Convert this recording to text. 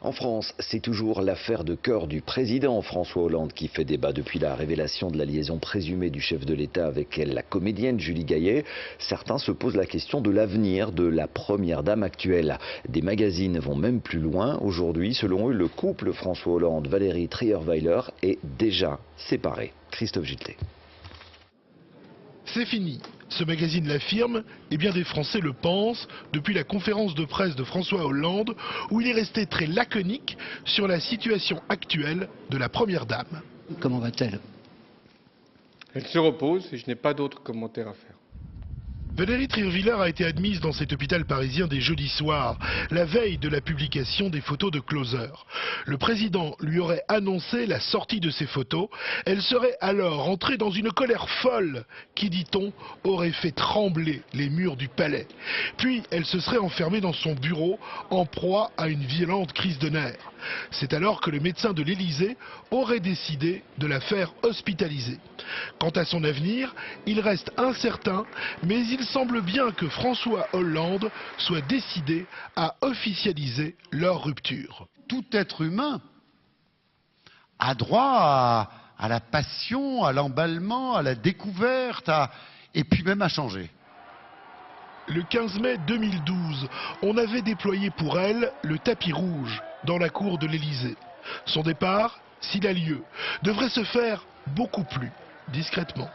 En France, c'est toujours l'affaire de cœur du président François Hollande qui fait débat depuis la révélation de la liaison présumée du chef de l'État avec la comédienne Julie Gaillet. Certains se posent la question de l'avenir de la première dame actuelle. Des magazines vont même plus loin. Aujourd'hui, selon eux, le couple François Hollande-Valérie Trierweiler est déjà séparé. Christophe Gillet. C'est fini. Ce magazine l'affirme, et bien des Français le pensent, depuis la conférence de presse de François Hollande, où il est resté très laconique sur la situation actuelle de la première dame. Comment va-t-elle? Elle se repose et je n'ai pas d'autres commentaires à faire. Valérie Trierweiler a été admise dans cet hôpital parisien dès jeudi soir, la veille de la publication des photos de Closer. Le président lui aurait annoncé la sortie de ces photos. Elle serait alors entrée dans une colère folle qui, dit-on, aurait fait trembler les murs du palais. Puis elle se serait enfermée dans son bureau en proie à une violente crise de nerfs. C'est alors que le médecin de l'Élysée aurait décidé de la faire hospitaliser. Quant à son avenir, il reste incertain, mais il semble bien que François Hollande soit décidé à officialiser leur rupture. Tout être humain a droit à la passion, à l'emballement, à la découverte, et puis même à changer. Le 15 mai 2012, on avait déployé pour elle le tapis rouge dans la cour de l'Élysée. Son départ, s'il a lieu, devrait se faire beaucoup plus discrètement.